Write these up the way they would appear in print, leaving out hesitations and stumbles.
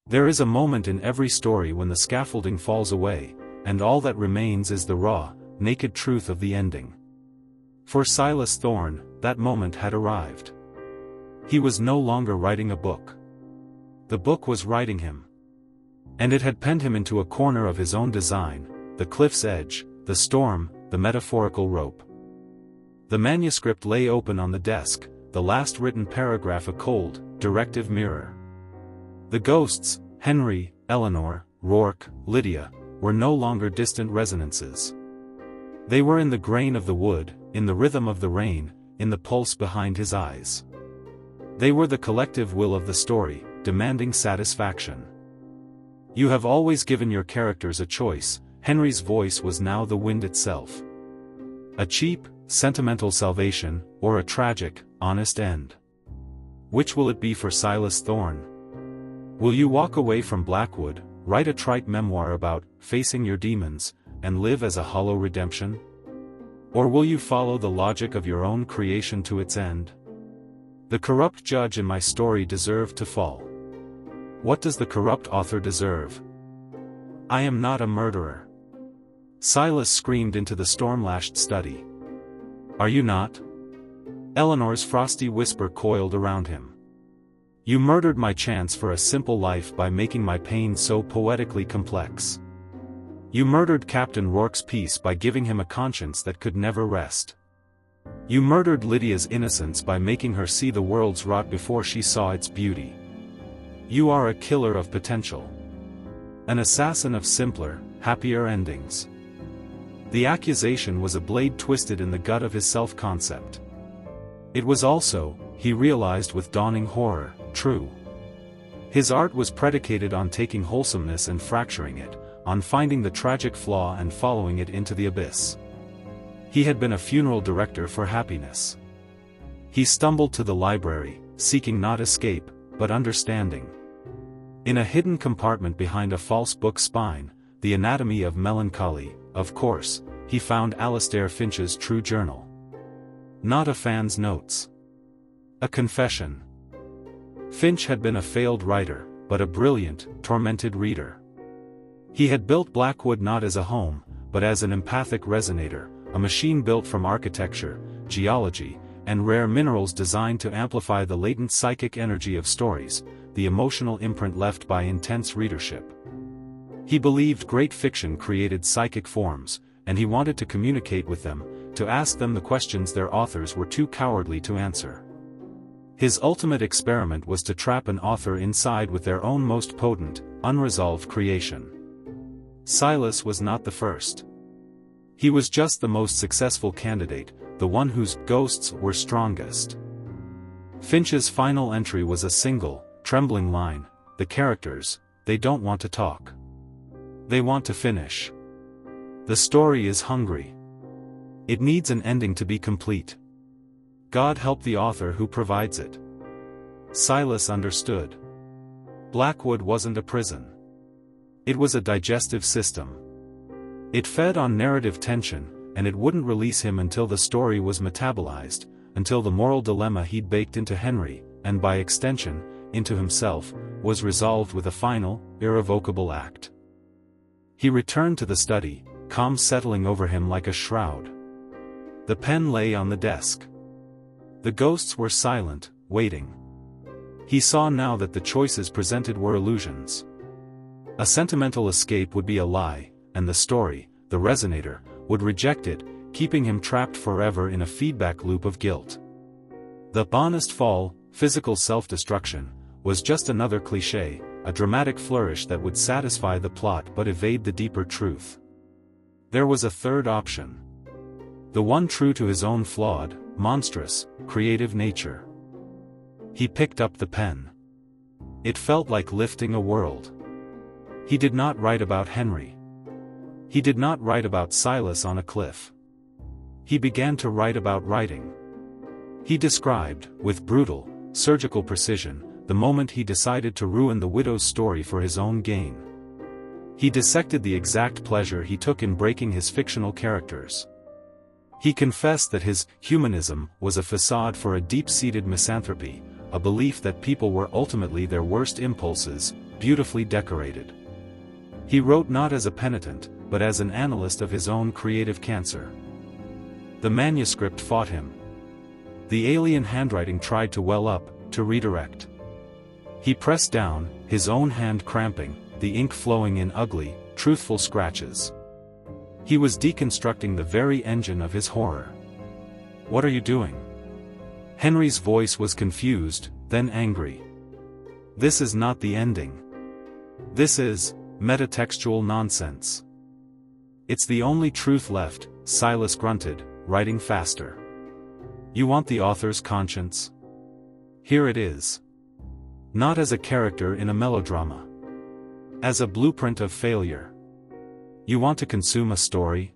There is a moment in every story when the scaffolding falls away, and all that remains is the raw, naked truth of the ending. For Silas Thorne, that moment had arrived. He was no longer writing a book. The book was writing him. And it had penned him into a corner of his own design, the cliff's edge, the storm, the metaphorical rope. The manuscript lay open on the desk, the last written paragraph a cold, directive mirror. The ghosts, Henry, Eleanor, Rourke, Lydia, were no longer distant resonances. They were in the grain of the wood, in the rhythm of the rain, in the pulse behind his eyes. They were the collective will of the story, demanding satisfaction. You have always given your characters a choice. Henry's voice was now the wind itself. A cheap, sentimental salvation, or a tragic, honest end. Which will it be for Silas Thorne? Will you walk away from Blackwood, write a trite memoir about facing your demons, and live as a hollow redemption? Or will you follow the logic of your own creation to its end? The corrupt judge in my story deserved to fall. What does the corrupt author deserve? I am not a murderer. Silas screamed into the storm-lashed study. Are you not? Eleanor's frosty whisper coiled around him. You murdered my chance for a simple life by making my pain so poetically complex. You murdered Captain Rourke's peace by giving him a conscience that could never rest. You murdered Lydia's innocence by making her see the world's rot before she saw its beauty. You are a killer of potential. An assassin of simpler, happier endings. The accusation was a blade twisted in the gut of his self-concept. It was also, he realized with dawning horror, true. His art was predicated on taking wholesomeness and fracturing it, on finding the tragic flaw and following it into the abyss. He had been a funeral director for happiness. He stumbled to the library, seeking not escape, but understanding. In a hidden compartment behind a false book spine, the anatomy of melancholy, of course, he found Alistair Finch's true journal. Not a fan's notes. A confession. Finch had been a failed writer, but a brilliant, tormented reader. He had built Blackwood not as a home, but as an empathic resonator, a machine built from architecture, geology, and rare minerals designed to amplify the latent psychic energy of stories, the emotional imprint left by intense readership. He believed great fiction created psychic forms, and he wanted to communicate with them, to ask them the questions their authors were too cowardly to answer. His ultimate experiment was to trap an author inside with their own most potent, unresolved creation. Silas was not the first. He was just the most successful candidate, the one whose ghosts were strongest. Finch's final entry was a single, trembling line: the characters, they don't want to talk. They want to finish. The story is hungry. It needs an ending to be complete. God help the author who provides it. Silas understood. Blackwood wasn't a prison. It was a digestive system. It fed on narrative tension, and it wouldn't release him until the story was metabolized, until the moral dilemma he'd baked into Henry, and by extension, into himself, was resolved with a final, irrevocable act. He returned to the study, calm settling over him like a shroud. The pen lay on the desk. The ghosts were silent, waiting. He saw now that the choices presented were illusions. A sentimental escape would be a lie, and the story, the resonator, would reject it, keeping him trapped forever in a feedback loop of guilt. The honest fall, physical self-destruction, was just another cliché, a dramatic flourish that would satisfy the plot but evade the deeper truth. There was a third option. The one true to his own flawed, monstrous, creative nature. He picked up the pen. It felt like lifting a world. He did not write about Henry. He did not write about Silas on a cliff. He began to write about writing. He described, with brutal, surgical precision, the moment he decided to ruin the widow's story for his own gain. He dissected the exact pleasure he took in breaking his fictional characters. He confessed that his humanism was a facade for a deep-seated misanthropy, a belief that people were ultimately their worst impulses, beautifully decorated. He wrote not as a penitent, but as an analyst of his own creative cancer. The manuscript fought him. The alien handwriting tried to well up, to redirect. He pressed down, his own hand cramping, the ink flowing in ugly, truthful scratches. He was deconstructing the very engine of his horror. "What are you doing?" Henry's voice was confused, then angry. "This is not the ending. This is metatextual nonsense." "It's the only truth left," Silas grunted, writing faster. "You want the author's conscience? Here it is. Not as a character in a melodrama. As a blueprint of failure. You want to consume a story?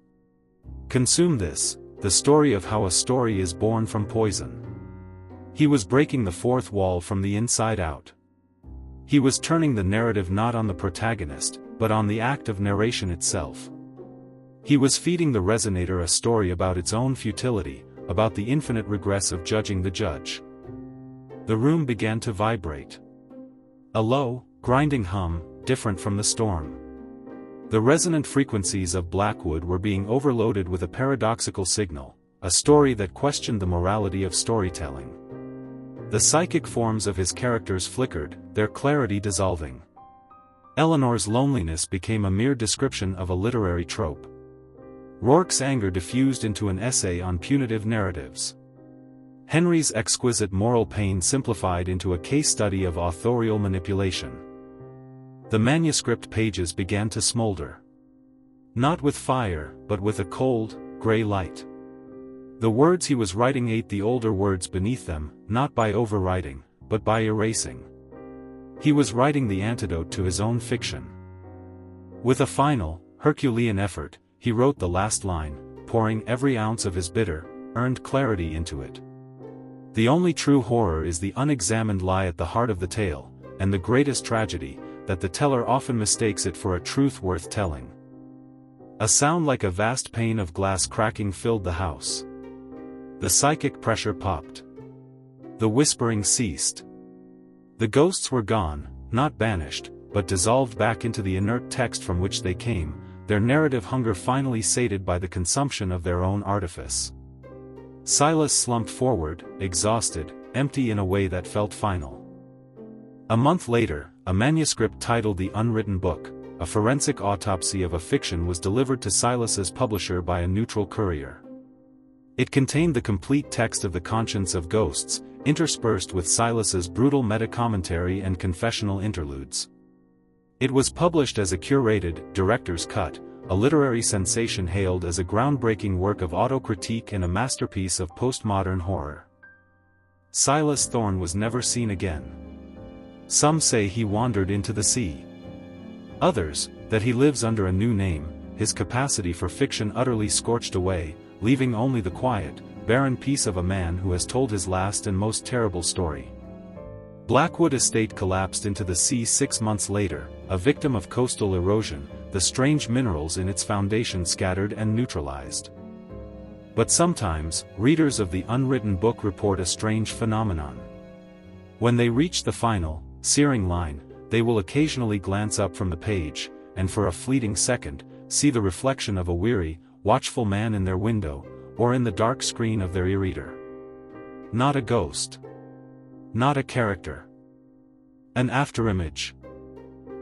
Consume this, the story of how a story is born from poison." He was breaking the fourth wall from the inside out. He was turning the narrative not on the protagonist, but on the act of narration itself. He was feeding the Resonator a story about its own futility, about the infinite regress of judging the judge. The room began to vibrate. A low, grinding hum, different from the storm. The resonant frequencies of Blackwood were being overloaded with a paradoxical signal, a story that questioned the morality of storytelling. The psychic forms of his characters flickered, their clarity dissolving. Eleanor's loneliness became a mere description of a literary trope. Rourke's anger diffused into an essay on punitive narratives. Henry's exquisite moral pain simplified into a case study of authorial manipulation. The manuscript pages began to smolder. Not with fire, but with a cold, gray light. The words he was writing ate the older words beneath them, not by overwriting, but by erasing. He was writing the antidote to his own fiction. With a final, Herculean effort, he wrote the last line, pouring every ounce of his bitter, earned clarity into it. The only true horror is the unexamined lie at the heart of the tale, and the greatest tragedy, that the teller often mistakes it for a truth worth telling. A sound like a vast pane of glass cracking filled the house. The psychic pressure popped. The whispering ceased. The ghosts were gone, not banished, but dissolved back into the inert text from which they came, their narrative hunger finally sated by the consumption of their own artifice. Silas slumped forward, exhausted, empty in a way that felt final. A month later, a manuscript titled The Unwritten Book, a forensic autopsy of a fiction, was delivered to Silas's publisher by a neutral courier. It contained the complete text of The Conscience of Ghosts, interspersed with Silas's brutal meta-commentary and confessional interludes. It was published as a curated, director's cut, a literary sensation hailed as a groundbreaking work of auto-critique and a masterpiece of postmodern horror. Silas Thorne was never seen again. Some say he wandered into the sea. Others, that he lives under a new name, his capacity for fiction utterly scorched away, leaving only the quiet, barren peace of a man who has told his last and most terrible story. Blackwood estate collapsed into the sea 6 months later, a victim of coastal erosion, the strange minerals in its foundation scattered and neutralized. But sometimes, readers of the Unwritten Book report a strange phenomenon. When they reach the final, searing line, they will occasionally glance up from the page, and for a fleeting second, see the reflection of a weary, watchful man in their window, or in the dark screen of their e-reader. Not a ghost. Not a character. An afterimage.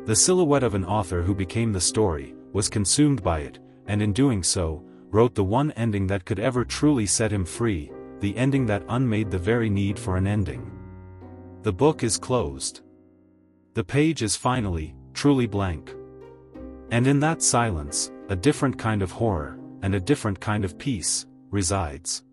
The silhouette of an author who became the story, was consumed by it, and in doing so, wrote the one ending that could ever truly set him free, the ending that unmade the very need for an ending. The book is closed. The page is finally, truly blank. And in that silence, a different kind of horror, and a different kind of peace, resides.